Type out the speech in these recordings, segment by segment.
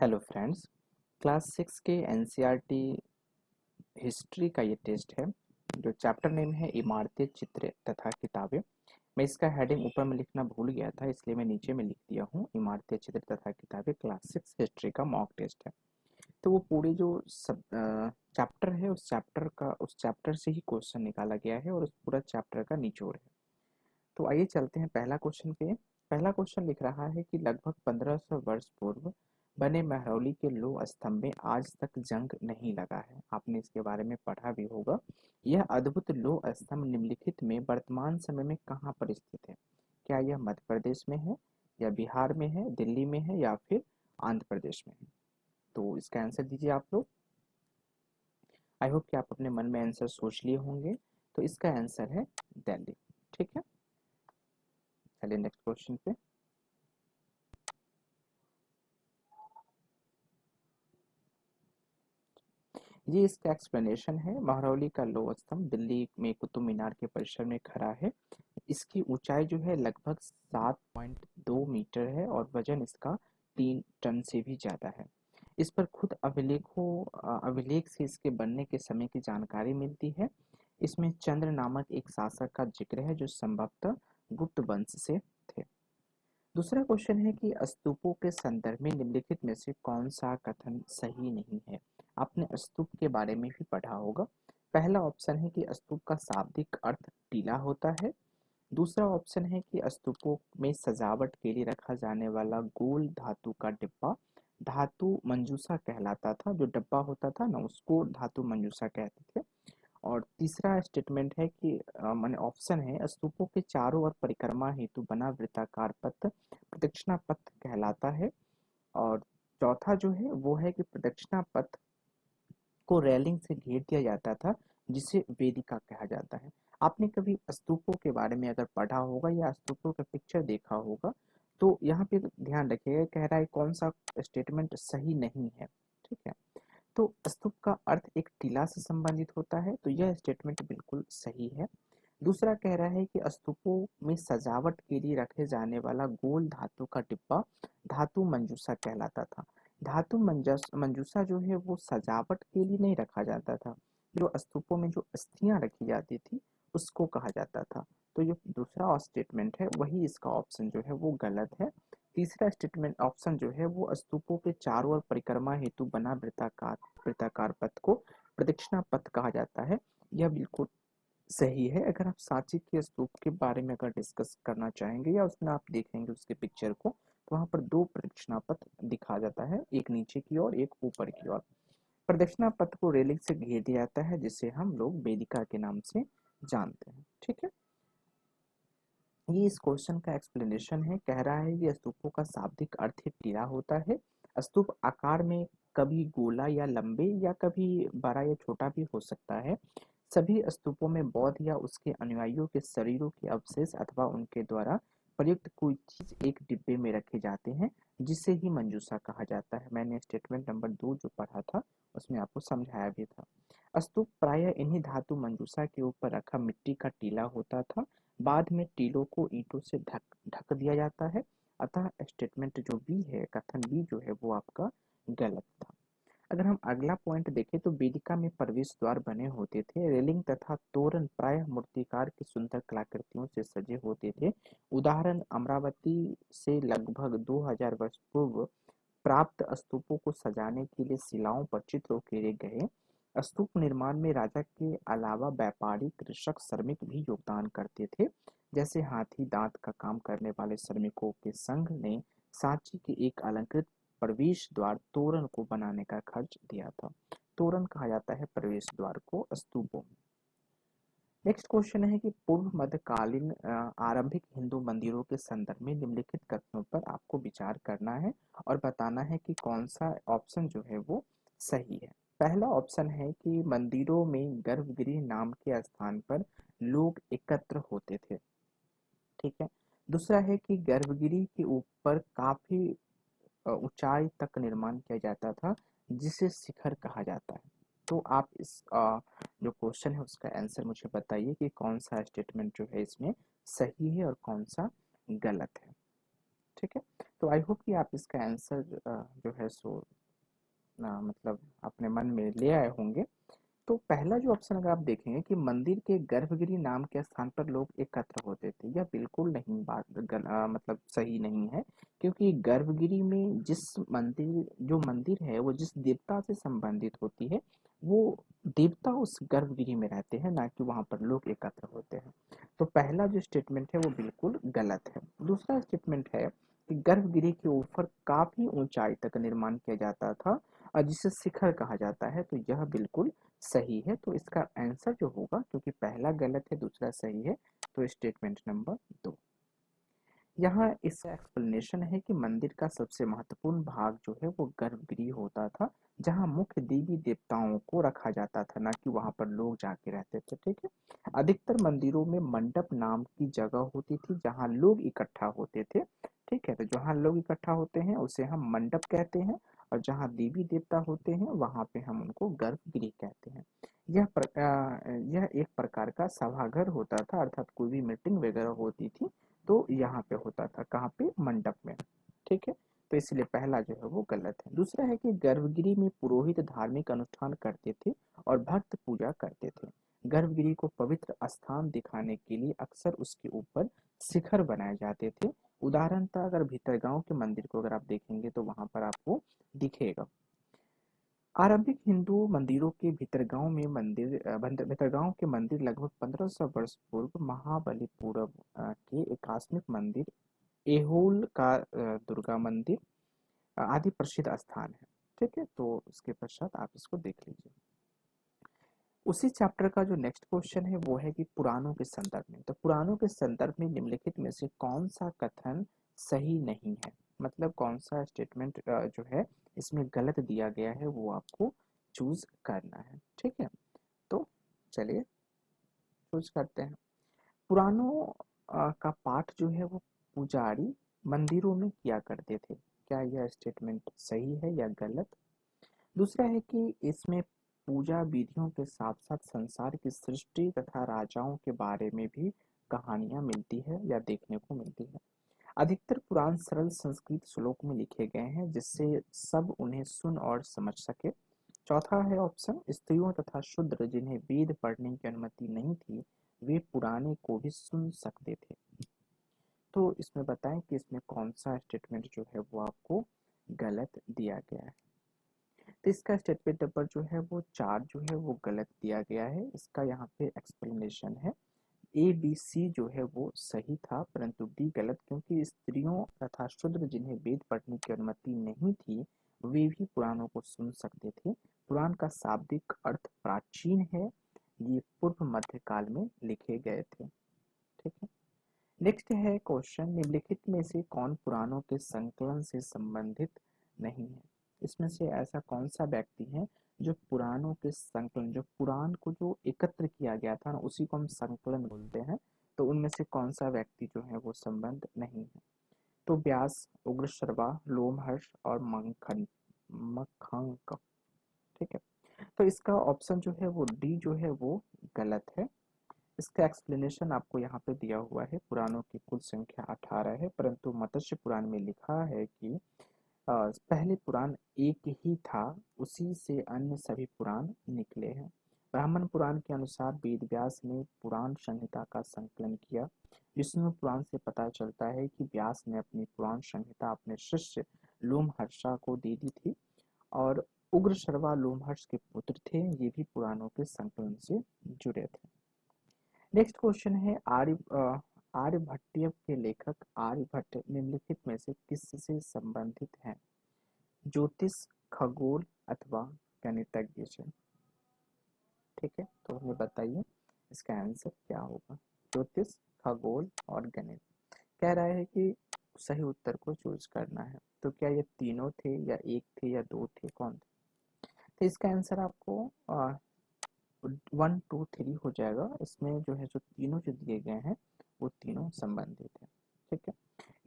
Hello friends. Class 6 के NCERT history का ये टेस्ट है। जो चैप्टर नेम है इमारतें, चित्र तथा किताबें। मैं इसका हेडिंग ऊपर में लिखना भूल गया था, इसलिए मैं नीचे में लिख दिया हूँ इमारतें, चित्र तथा किताबें क्लास 6 हिस्ट्री का मॉक टेस्ट है। तो वो पूरी जो सब चैप्टर है उस चैप्टर से ही क्वेश्चन निकाला गया है और उस पूरा चैप्टर का निचोड़ है। तो आइए चलते हैं पहला क्वेश्चन पे। पहला क्वेश्चन लिख रहा है कि लगभग 1500 वर्ष पूर्व बने महरौली के लौह स्तंभ में आज तक जंग नहीं लगा है। आपने इसके बारे में पढ़ा भी होगा। यह अद्भुत लौह स्तंभ निम्नलिखित में वर्तमान समय में कहाँ पर स्थित है? क्या यह मध्य प्रदेश में है, या बिहार में है, दिल्ली में है, या फिर आंध्र प्रदेश में है? तो इसका आंसर दीजिए आप लोग। आई होप कि आप अपने मन में आंसर सोच लिए होंगे। तो इसका आंसर है दिल्ली। ठीक है, चलिए नेक्स्ट क्वेश्चन पे। ये इसका एक्सप्लेनेशन है। महरौली का लौह स्तंभ दिल्ली में कुतुब मीनार के परिसर में खड़ा है। इसकी ऊंचाई जो है लगभग 7.2 मीटर है और वजन इसका 3 टन से भी ज्यादा है। इस पर खुद अभिलेख से इसके बनने के समय की जानकारी मिलती है। इसमें चंद्र नामक एक शासक का जिक्र है जो संभवतः गुप्त वंश से थे। दूसरा क्वेश्चन है कि स्तूपों के संदर्भ में निम्नलिखित में से कौन सा कथन सही नहीं है? आपने स्तूप के बारे में भी पढ़ा होगा। पहला ऑप्शन है कि स्तूप का शाब्दिक अर्थ टीला होता है। दूसरा ऑप्शन है कि स्तूपों में सजावट के लिए रखा जाने वाला गोल धातु का डिब्बा धातु मंजूषा कहलाता था। जो डब्बा होता था ना, उसको धातु मंजूषा कहते थे। और तीसरा स्टेटमेंट है कि माने ऑप्शन है स्तूपों के चारों ओर परिक्रमा हेतु बना वृत्ताकार पथ प्रदक्षिणा पथ कहलाता है। और चौथा जो है वो है कि प्रदक्षिणा पथ को रेलिंग से घेर दिया जाता था, जिसे वेदिका कहा जाता है। आपने कभी स्तूपों के बारे में अगर पढ़ा होगा या स्तूपों का पिक्चर देखा होगा, तो यहाँ पे ध्यान रखिएगा, कह रहा है कौन सा स्टेटमेंट सही नहीं है। ठीक है, तो स्तूप का अर्थ एक टीला से संबंधित होता है, तो यह स्टेटमेंट बिल्कुल सही है। दूसरा कह रहा है कि स्तूपों में सजावट के लिए रखे जाने वाला गोल धातु का डिब्बा धातु मंजूषा कहलाता था। मंजूषा जो है वो सजावट के लिए नहीं रखा जाता था। जो स्तूपों में जो अस्थियां रखी जाती थी उसको कहा जाता था। तो जो दूसरा स्टेटमेंट है वही इसका ऑप्शन जो है वो गलत है। तीसरा स्टेटमेंट ऑप्शन जो है वो स्तूपों के चारों ओर परिक्रमा हेतु बना वृत्ताकार पथ को प्रदक्षिणा पथ कहा जाता है। यह बिल्कुल सही है। अगर आप सांची के स्तूप के बारे में अगर डिस्कस करना चाहेंगे या उसमें आप देखेंगे उसके पिक्चर को, तो वहां पर दो प्रदक्षिणा पथ दिखा जाता है, एक नीचे की ओर, एक ऊपर की ओर। प्रदक्षिणा पथ को रेलिंग से घेर दिया जाता है, जिसे हम लोग वेदिका के नाम से जानते हैं। ठीक है, ये इस क्वेश्चन का एक्सप्लेनेशन है। कह रहा है कि स्तूपों का शाब्दिक अर्थ ही टीला होता है। स्तूप आकार में कभी गोला या लंबे या कभी बड़ा या छोटा भी हो सकता है। सभी स्तूपों में बौद्ध या उसके अनुयायियों के शरीरों के अवशेष अथवा उनके द्वारा प्रयुक्त कोई चीज एक डिब्बे में रखे जाते हैं, जिसे ही मंजूषा कहा जाता है। मैंने स्टेटमेंट नंबर 2 जो पढ़ा था उसमें आपको समझाया भी था। स्तूप प्रायः इन्हीं धातु मंजूषा के ऊपर रखा मिट्टी का टीला होता था। बाद में टीलों को ईंटों से ढक ढक दिया जाता है। अतः स्टेटमेंट जो बी है, कथन बी जो है वो आपका गलत था। अगर हम अगला पॉइंट देखें तो वेदिका में प्रवेश द्वार बने होते थे। रेलिंग तथा तोरण प्रायः मूर्तिकार की सुंदर कलाकृतियों से सजे होते थे। उदाहरण अमरावती से लगभग 2000 वर्ष पूर्व प्राप्त स्तूपों को सजाने के लिए शिलाओं पर चित्र उकेरे गए। स्तूप निर्माण में राजा के अलावा व्यापारी, कृषक, श्रमिक भी योगदान करते थे। जैसे हाथी दांत का काम करने वाले श्रमिकों के संघ ने सांची के एक अलंकृत प्रवेश द्वार तोरण को बनाने का खर्च दिया था। तोरण कहा जाता है प्रवेश द्वार को स्तूपों में। नेक्स्ट क्वेश्चन है कि पूर्व मध्यकालीन आरंभिक हिंदू मंदिरों के संदर्भ में निम्नलिखित कथनों पर आपको विचार करना है और बताना है कि कौन सा ऑप्शन जो है वो सही है। पहला ऑप्शन है कि मंदिरों में गर्भगृह नाम के स्थान पर लोग एकत्र होते थे। ठीक है। दूसरा है कि गर्भगृह के ऊपर काफी ऊंचाई तक निर्माण किया जाता था, जिसे शिखर कहा जाता है। तो आप इस जो क्वेश्चन है उसका आंसर मुझे बताइए कि कौन सा स्टेटमेंट जो है इसमें सही है और कौन सा गलत है। ठीक है, तो आई होप कि आप इसका आंसर जो है सो मतलब अपने मन में ले आए होंगे। तो पहला जो ऑप्शन अगर आप देखेंगे कि मंदिर के गर्भगृह नाम के स्थान पर लोग एकत्र होते थे, यह बिल्कुल नहीं मतलब सही नहीं है, क्योंकि गर्भगृह में जो मंदिर है वो जिस देवता से संबंधित होती है, वो देवता उस गर्भगृह में रहते हैं, ना कि वहां पर लोग एकत्र होते हैं। तो पहला जो स्टेटमेंट है वो बिल्कुल गलत है। दूसरा स्टेटमेंट है कि गर्भगृह के ऊपर काफी ऊंचाई तक निर्माण किया जाता था और जिसे शिखर कहा जाता है, तो यह बिल्कुल सही है। तो इसका आंसर जो होगा, क्योंकि पहला गलत है दूसरा सही है, तो स्टेटमेंट नंबर 2। यहाँ इसका एक्सप्लेनेशन है कि मंदिर का सबसे महत्वपूर्ण भाग जो है वो गर्भगृह होता था, जहाँ मुख्य देवी देवताओं को रखा जाता था, ना कि वहां पर लोग जाके रहते थे। ठीक है। अधिकतर मंदिरों में मंडप नाम की जगह होती थी जहाँ लोग इकट्ठा होते थे। ठीक है, तो जहाँ लोग इकट्ठा होते हैं उसे हम मंडप कहते हैं, और जहाँ देवी देवता होते हैं वहां पे हम उनको गर्भगृह कहते हैं। यह एक प्रकार का सभाघर होता था, अर्थात कोई भी मीटिंग वगैरह होती थी तो यहाँ पे होता था, कहाँ पे, मंडप में। ठीक है, तो इसलिए पहला जो है वो गलत है। दूसरा है कि गर्भगृह में पुरोहित धार्मिक अनुष्ठान करते थे और भक्त पूजा करते थे। गर्भगृह को पवित्र स्थान दिखाने के लिए अक्सर उसके ऊपर शिखर बनाए जाते थे। उदाहरणतः अगर भीतरगांव के मंदिर को अगर आप देखेंगे तो वहां पर आपको दिखेगा। आरंभिक हिंदू मंदिरों के भीतरगांव के मंदिर लगभग 1500 वर्ष पूर्व महाबलीपुरम के एक आकस्मिक मंदिर एहोल का दुर्गा मंदिर आदि प्रसिद्ध स्थान है। ठीक है, तो उसके पश्चात आप इसको देख लीजिए। उसी चैप्टर का जो नेक्स्ट क्वेश्चन है वो है कि पुराणों के संदर्भ में, तो पुराणों के संदर्भ में निम्नलिखित में से कौन सा कथन सही नहीं है, मतलब कौन सा स्टेटमेंट जो है इसमें गलत दिया गया है वो आपको चूज करना है। ठीक है, तो चलिए चूज करते हैं। पुराणों का पाठ जो है वो पुजारी मंदिरों में किया करते थे, क्या यह स्टेटमेंट सही है या गलत? दूसरा है कि इसमें पूजा विधियों के साथ साथ संसार की सृष्टि तथा राजाओं के बारे में भी कहानियां मिलती है या देखने को मिलती है। अधिकतर पुराण सरल संस्कृत श्लोक में लिखे गए हैं जिससे सब उन्हें सुन और समझ सके। चौथा है ऑप्शन, स्त्रियों तथा शूद्र जिन्हें वेद पढ़ने की अनुमति नहीं थी, वे पुराने को भी सुन सकते थे। तो इसमें बताएं कि इसमें कौन सा स्टेटमेंट जो है वो आपको गलत दिया गया है। तो इसका स्टेटमेंट नंबर जो है वो 4 जो है वो गलत दिया गया है। इसका यहाँ पे एक्सप्लेनेशन है, ए बी सी जो है वो सही था परंतु डी गलत, क्योंकि स्त्रियों तथा शूद्र जिन्हें वेद पढ़ने की अनुमति नहीं थी वे भी पुराणों को सुन सकते थे। पुराण का शाब्दिक अर्थ प्राचीन है, ये पूर्व मध्य काल में लिखे गए थे। ठीक है, नेक्स्ट है क्वेश्चन, निम्नलिखित में से कौन पुराणों के संकलन से संबंधित नहीं है? इसमें से ऐसा कौन सा व्यक्ति है जो पुराणों के संकलन, जो पुराण को जो एकत्र किया गया था ना उसी को हम संकलन बोलते हैं, तो उनमें से कौन सा व्यक्ति जो है वो संबंध नहीं है? तो व्यास, उग्रश्रवा, लोमहर्ष और मखंक। ठीक है, तो इसका ऑप्शन जो है वो डी जो है वो गलत है। इसका एक्सप्लेनेशन आपको यहाँ पे दिया हुआ है, पुराणों की कुल संख्या 18 है, परंतु मत्स्य पुराण में लिखा है कि पहले पुराण एक ही था, उसी से अन्य सभी पुराण निकले हैं। ब्राह्मण पुराण के अनुसार वेद व्यास ने पुराण संहिता का संकलन किया। विष्णु पुराण से पता चलता है कि व्यास ने अपनी पुराण संहिता अपने शिष्य लोमहर्षा को दे दी थी, और उग्रश्रवा लोमहर्ष के पुत्र थे, ये भी पुराणों के संकलन से जुड़े थे। नेक्स्ट क्वेश्चन है, आर्यभट्टीय के लेखक आर्यभट्ट निम्नलिखित में से किससे संबंधित हैं? ज्योतिष, खगोल अथवा गणितज्ञ से? ठीक है, तो हमें बताइए इसका आंसर क्या होगा। ज्योतिष, खगोल और गणित। कह रहा है कि सही उत्तर को चूज करना है, तो क्या ये तीनों थे या एक थे या दो थे, कौन थे? तो इसका आंसर आपको 1 2 3 हो जाएगा। इसमें जो है जो तीनों जो दिए गए हैं वो तीनों संबंधित है। ठीक है,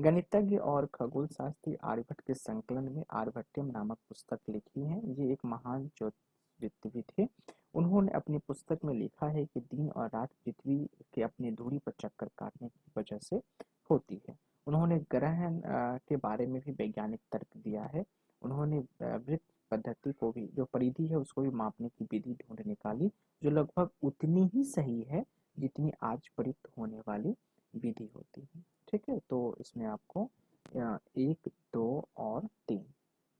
गणितज्ञ और खगोल शास्त्री आर्यभट्ट के संकलन में आर्यभट्टियम नामक पुस्तक लिखी है। ये एक महान ज्योतिषविद थे। उन्होंने अपनी पुस्तक में लिखा है कि दिन और रात पृथ्वी के अपनी धुरी पर चक्कर काटने की वजह से होती है। उन्होंने ग्रहण के बारे में भी वैज्ञानिक तर्क दिया है। उन्होंने वृत्त पद्धति को भी, जो परिधि है उसको भी मापने की विधि ढूंढ निकाली, जो लगभग उतनी ही सही है जितनी आज प्रयुक्त होने वाली विधि होती है। ठीक है, तो इसमें आपको 1, 2 और 3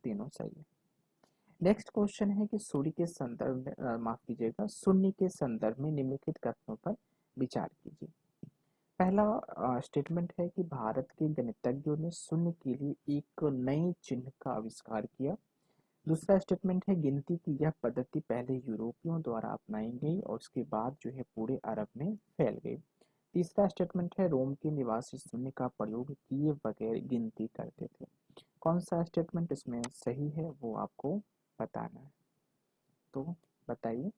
तीनों सही है। नेक्स्ट क्वेश्चन है कि सूर्य के संदर्भ में माफ कीजिएगा, शून्य के संदर्भ में निम्नलिखित कथनों पर विचार कीजिए। पहला स्टेटमेंट है कि भारत के गणितज्ञों ने शून्य के लिए एक नए चिन्ह का आविष्कार किया। दूसरा स्टेटमेंट है गिनती की यह पद्धति पहले यूरोपियों द्वारा अपनाई गई और उसके बाद जो है पूरे अरब में फैल गई। तीसरा स्टेटमेंट है रोम के निवासी शून्य का प्रयोग किए बगैर गिनती करते थे। कौन सा स्टेटमेंट इसमें सही है वो आपको बताना है, तो बताइए।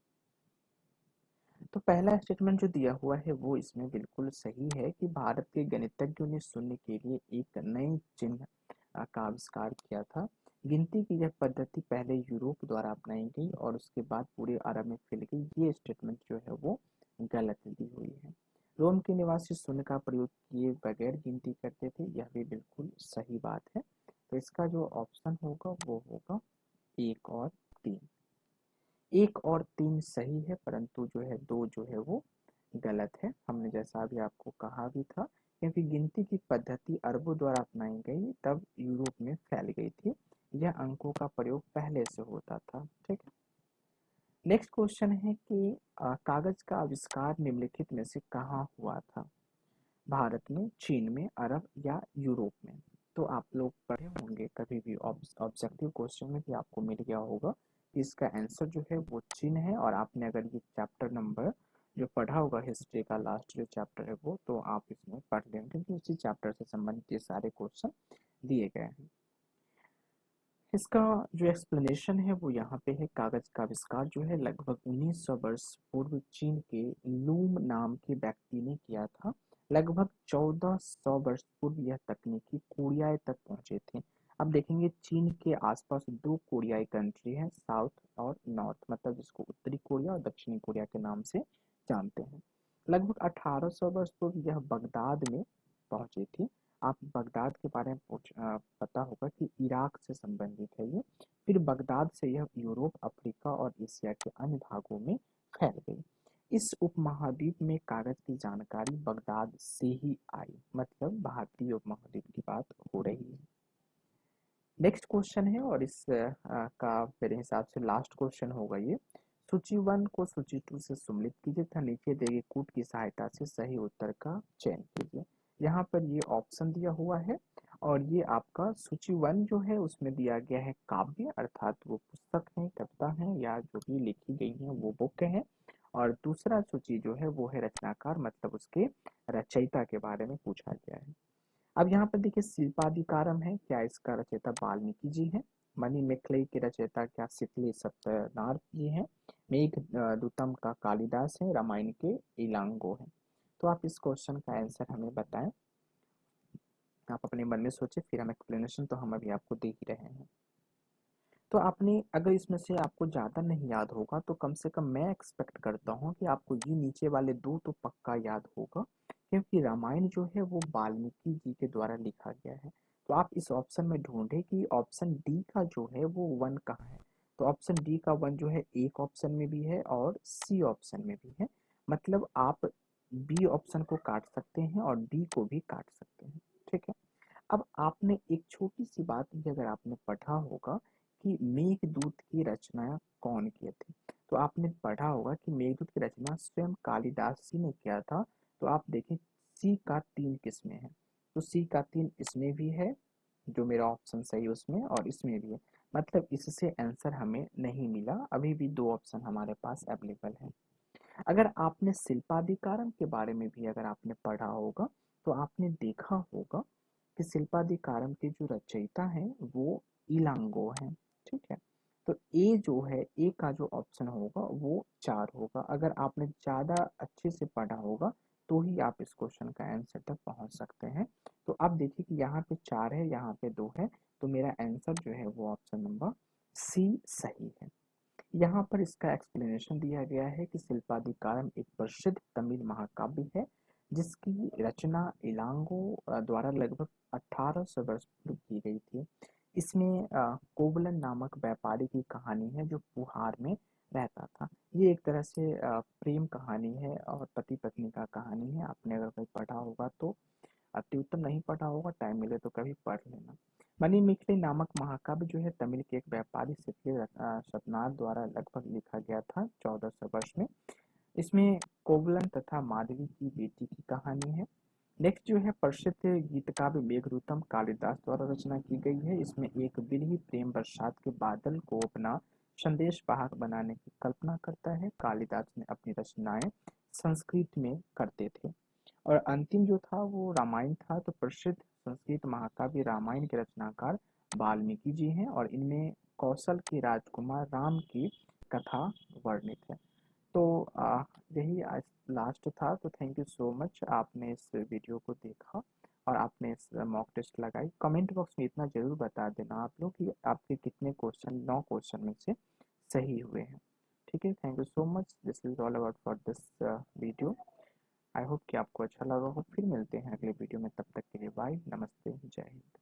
तो पहला स्टेटमेंट जो दिया हुआ है वो इसमें बिल्कुल सही है कि भारत के गणितज्ञों ने शून्य के लिए एक नए चिन्ह का आविष्कार किया था। गिनती की यह पद्धति पहले यूरोप द्वारा अपनाई गई और उसके बाद पूरे अरब में फैल गई। ये स्टेटमेंट जो है वो गलत दी हुई है। रोम के निवासी शून्य का प्रयोग किए बगैर गिनती करते थे, यह भी बिल्कुल सही बात है। तो इसका जो ऑप्शन होगा वो होगा 1 और 3। 1 और 3 सही है, परंतु जो है 2 जो है वो गलत है। हमने जैसा अभी आपको कहा भी था, क्योंकि गिनती की पद्धति अरबों द्वारा अपनाई गई तब यूरोप में फैल गई थी। यह अंकों का प्रयोग पहले से होता था। ठीक है। नेक्स्ट क्वेश्चन है कि कागज का आविष्कार निम्नलिखित में से कहाँ हुआ था? भारत में, चीन में, अरब या यूरोप में? तो आप लोग पढ़े होंगे कभी भी ऑब्जेक्टिव क्वेश्चन में भी आपको मिल गया होगा कि इसका आंसर जो है वो चीन है। और आपने अगर ये चैप्टर नंबर जो पढ़ा होगा हिस्ट्री का लास्ट जो चैप्टर है वो, तो आप इसमें पढ़ लेंगे क्योंकि उसी चैप्टर से संबंधित ये सारे क्वेश्चन दिए गए हैं। इसका जो एक्सप्लेनेशन है वो यहाँ पे है। कागज का आविष्कार जो है लगभग 1900 वर्ष पूर्व चीन के लूम नाम के व्यक्ति ने किया था। लगभग 1400 वर्ष पूर्व यह तकनीकी कोरियाई तक पहुंचे थे। अब देखेंगे चीन के आसपास 2 कोरियाई कंट्री हैं, साउथ और नॉर्थ, मतलब जिसको उत्तरी कोरिया और दक्षिणी कोरिया के नाम से जानते हैं। लगभग 1800 वर्ष पूर्व यह बगदाद में पहुंची थी। आप बगदाद के बारे में पता होगा कि इराक से संबंधित है ये। फिर बगदाद से यह यूरोप, अफ्रीका और एशिया के अन्य भागों में फैल गई। इस उपमहाद्वीप में कागज की जानकारी बगदाद से ही आई, मतलब भारतीय उपमहाद्वीप की बात हो रही है। नेक्स्ट क्वेश्चन है और इस का मेरे हिसाब से लास्ट क्वेश्चन होगा ये। सूची 1 को सूची 2 से सम्मिलित कीजिए तथा नीचे दिए गए कूट की सहायता से सही उत्तर का चयन कीजिए। यहाँ पर ये ऑप्शन दिया हुआ है और ये आपका सूची 1 जो है उसमें दिया गया है काव्य, अर्थात वो पुस्तक है, कविता है या जो भी लिखी गई है वो बुक है। और दूसरा सूची जो है वो है रचनाकार, मतलब उसके रचयिता के बारे में पूछा गया है। अब यहाँ पर देखिए शिल्पाधिकारम है, क्या इसका रचयिता वाल्मीकि जी हैं? मणिमेखलाई के रचयिता क्या शीतली सत्यनारायण जी हैं? मेघ दूतम का कालिदास है, रामायण के इलांगो है। तो आप इस क्वेश्चन का आंसर हमें बताएं। आप अपने मन में सोचे, फिर हम एक्सप्लेनेशन तो हम अभी आपको दे ही रहे हैं। तो आपने अगर इसमें से आपको ज़्यादा नहीं याद होगा तो कम से कम मैं एक्सपेक्ट करता हूँ कि आपको ये नीचे वाले 2 तो पक्का याद होगा, क्योंकि रामायण जो है वो वाल्मीकि जी के द्वारा लिखा गया है। तो आप इस ऑप्शन में ढूंढे कि ऑप्शन डी का जो है वो 1 कहाँ है। तो ऑप्शन डी का 1 जो है एक ऑप्शन में भी है और सी ऑप्शन में भी है, मतलब आप बी ऑप्शन को काट सकते हैं और डी को भी काट सकते हैं। ठीक है। अब आपने एक छोटी सी बात भी अगर आपने पढ़ा होगा कि मेघदूत की रचना कौन किए थे, तो आपने पढ़ा होगा कि मेघदूत की रचना स्वयं कालिदास जी ने किया था। तो आप देखें सी का 3 किसमें है, तो सी का 3 इसमें भी है, जो मेरा ऑप्शन सही है उसमें, और इसमें भी है। मतलब इससे आंसर हमें नहीं मिला, अभी भी 2 ऑप्शन हमारे पास अवेलेबल है। अगर आपने शिल्पाधिकारम के बारे में भी अगर आपने पढ़ा होगा तो आपने देखा होगा कि शिल्पाधिकारम के जो रचयिता हैं वो इलांगो हैं। ठीक है। तो ए जो है, ए का जो ऑप्शन होगा वो 4 होगा। अगर आपने ज़्यादा अच्छे से पढ़ा होगा तो ही आप इस क्वेश्चन का आंसर तक पहुंच सकते हैं। तो आप देखिए कि यहाँ पे 4 है, यहाँ पे 2 है, तो मेरा आंसर जो है वो ऑप्शन नंबर सी सही है। यहाँ पर इसका एक्सप्लेनेशन दिया गया है कि शिल्पाधिकारम एक प्रसिद्ध तमिल महाकाव्य है जिसकी रचना इलांगो द्वारा लगभग 1800 वर्ष पूर्व की गई थी। इसमें कोवलन नामक व्यापारी की कहानी है जो पुहार में रहता था। ये एक तरह से प्रेम कहानी है और पति पत्नी का कहानी है। आपने अगर कोई पढ़ा होगा तो अति उत्तम, नहीं पढ़ा होगा टाइम मिले तो कभी पढ़ लेना। मणिमेखले नामक महाकाव्य जो है तमिल के एक व्यापारी क्षत्रिय सतनाथ द्वारा लगभग लिखा गया था 1400 वर्ष में। इसमें कोवलन तथा माधवी की बेटी की कहानी है। नेक्स्ट जो है प्रसिद्ध गीत काव्य मेघदूतम कालिदास द्वारा रचना की गई है। इसमें एक बिरही प्रेम बरसात के बादल को अपना संदेश वाहक बनाने की कल्पना करता है। कालिदास ने अपनी रचनाएं संस्कृत में करते थे। और अंतिम जो था वो रामायण था। तो प्रसिद्ध संस्कृत महाकाव्य रामायण के रचनाकार वाल्मीकि जी हैं और इनमें कौशल के राजकुमार राम की कथा वर्णित है। तो यही आज लास्ट था। तो थैंक यू सो मच, आपने इस वीडियो को देखा और आपने इस मॉक टेस्ट लगाई। कमेंट बॉक्स में इतना ज़रूर बता देना आप लोग कि आपके कितने क्वेश्चन 9 क्वेश्चन में से सही हुए हैं। ठीक है, thank you so much. This is all about for this video. I hope कि आपको अच्छा लगा हो। फिर मिलते हैं अगले वीडियो में, तब तक के लिए बाय, नमस्ते, जय हिंद।